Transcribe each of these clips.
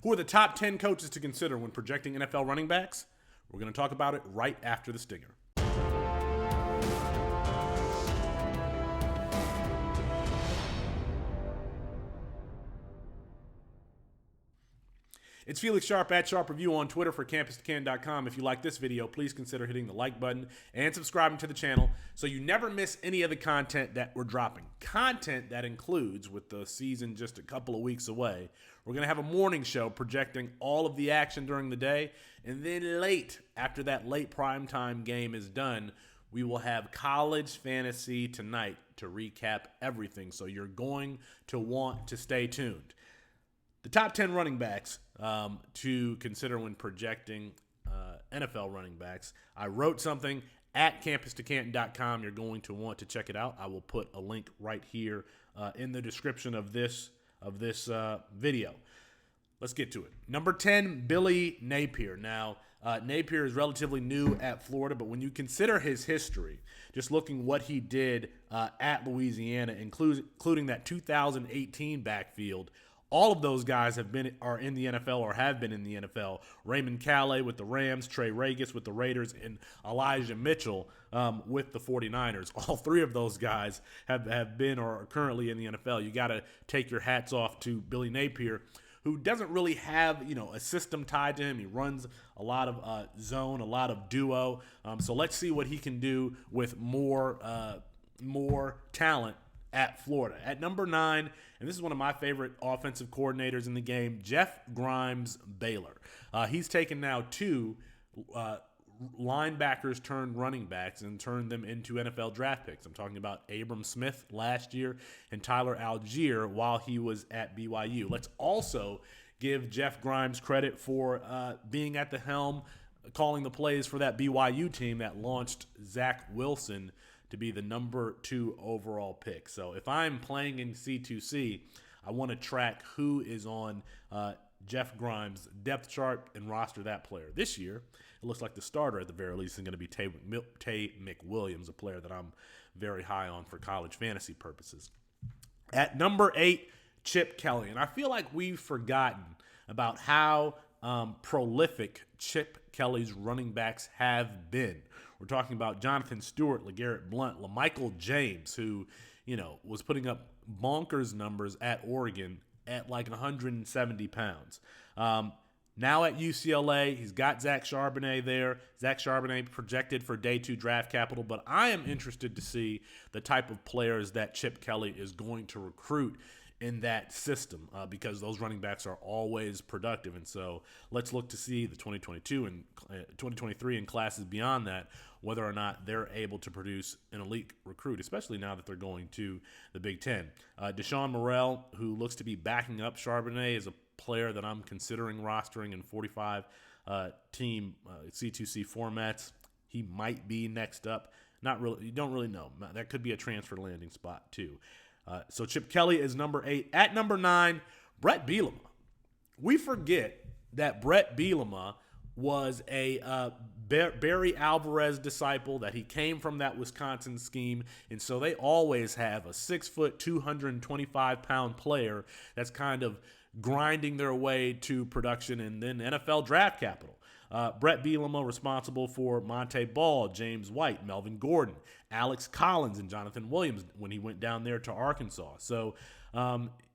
Who are the top 10 coaches to consider when projecting NFL running backs? We're going to talk about it right after the stinger. It's Felix Sharp at Sharp Review on Twitter for CampusToCan.com. If you like this video, please consider hitting the like button and subscribing to the channel so you never miss any of the content that we're dropping. Content that includes, with the season just a couple of weeks away, we're going to have a morning show projecting all of the action during the day. And then late, after that late primetime game is done, we will have college fantasy tonight to recap everything. So you're going to want to stay tuned. The top 10 running backs to consider when projecting NFL running backs. I wrote something at CampusToCanton.com. You're going to want to check it out. I will put a link right here in the description of this video. Let's get to it. Number 10, Billy Napier. Now, Napier is relatively new at Florida, but when you consider his history, just looking what he did at Louisiana, including that 2018 backfield, all of those guys are in the NFL or have been in the NFL. Raymond Calais with the Rams, Trey Regis with the Raiders, and Elijah Mitchell with the 49ers. All three of those guys have been or are currently in the NFL. You got to take your hats off to Billy Napier, who doesn't really have a system tied to him. He runs a lot of zone, a lot of duo. So let's see what he can do with more talent at Florida. At number 9, and this is one of my favorite offensive coordinators in the game, Jeff Grimes, Baylor. He's taken now 2 linebackers turned running backs and turned them into NFL draft picks. I'm talking about Abram Smith last year and Tyler Algier while he was at BYU. Let's also give Jeff Grimes credit for being at the helm, calling the plays for that BYU team that launched Zach Wilson to be the number 2 overall pick. So if I'm playing in C2C, I want to track who is on Jeff Grimes' depth chart and roster that player. This year, it looks like the starter at the very least is going to be Tay McWilliams, a player that I'm very high on for college fantasy purposes. At number 8, Chip Kelly. And I feel like we've forgotten about how prolific Chip Kelly's running backs have been. We're talking about Jonathan Stewart, LeGarrette Blount, LaMichael James, who, was putting up bonkers numbers at Oregon at like 170 pounds. Now at UCLA, he's got Zach Charbonnet there. Zach Charbonnet projected for day 2 draft capital, but I am interested to see the type of players that Chip Kelly is going to recruit in that system because those running backs are always productive. And so let's look to see the 2022 and 2023 and classes beyond that, whether or not they're able to produce an elite recruit, especially now that they're going to the Big Ten. Deshaun Morrell, who looks to be backing up Charbonnet, is a player that I'm considering rostering in 45 team C2C formats. He might be next up. Not really. You don't really know. That could be a transfer landing spot too. So Chip Kelly is number 8. At number 9, Brett Bielema. We forget that Brett Bielema was a Barry Alvarez disciple, that he came from that Wisconsin scheme, and so they always have a 6-foot, 225-pound player that's kind of grinding their way to production and then NFL draft capital. Brett Bielema responsible for Monte Ball, James White, Melvin Gordon, Alex Collins, and Jonathan Williams when he went down there to Arkansas. So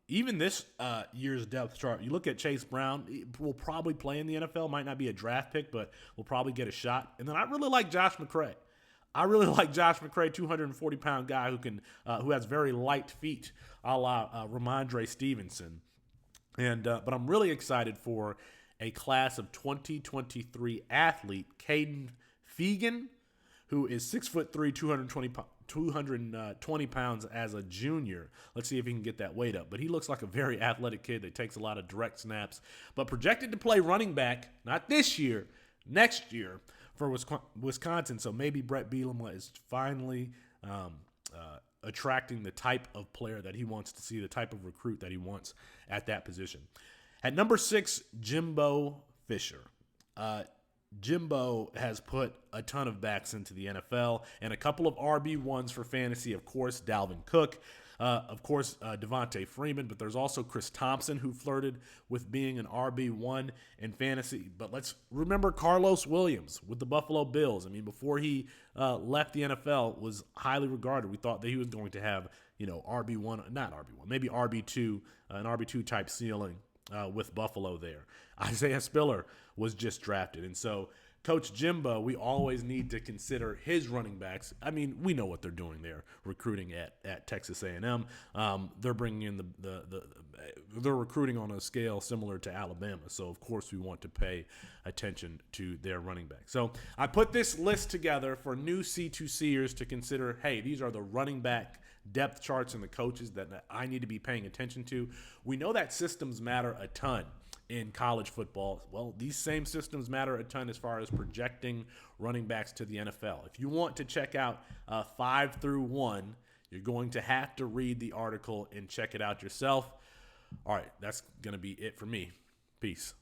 even this year's depth chart, you look at Chase Brown, he will probably play in the NFL, might not be a draft pick, but will probably get a shot. And then I really like Josh McCray. 240-pound guy who has very light feet, a la Ramondre Stevenson. But I'm really excited for a class of 2023 athlete, Caden Feigen, who is 6'3", 220 pounds as a junior. Let's see if he can get that weight up. But he looks like a very athletic kid that takes a lot of direct snaps, but projected to play running back, not this year, next year for Wisconsin. So maybe Brett Bielema is finally attracting the type of player that he wants to see, the type of recruit that he wants at that position. At number 6, Jimbo Fisher. Jimbo has put a ton of backs into the NFL and a couple of RB1s for fantasy, of course, Dalvin Cook. Of course, Devontae Freeman, but there's also Chris Thompson, who flirted with being an RB1 in fantasy. But let's remember Carlos Williams with the Buffalo Bills. I mean, before he left the NFL, was highly regarded. We thought that he was going to have, RB1, not RB1, maybe RB2, an RB2 type ceiling with Buffalo there. Isaiah Spiller was just drafted. And so Coach Jimbo, we always need to consider his running backs. I mean, we know what they're doing there, recruiting at Texas A&M. They're bringing in they're recruiting on a scale similar to Alabama. So, of course, we want to pay attention to their running back. So I put this list together for new C2Cers to consider, hey, these are the running back depth charts and the coaches that I need to be paying attention to. We know that systems matter a ton in college football. Well, these same systems matter a ton as far as projecting running backs to the NFL. If you want to check out 5 through 1, you're going to have to read the article and check it out yourself. All right, that's going to be it for me. Peace.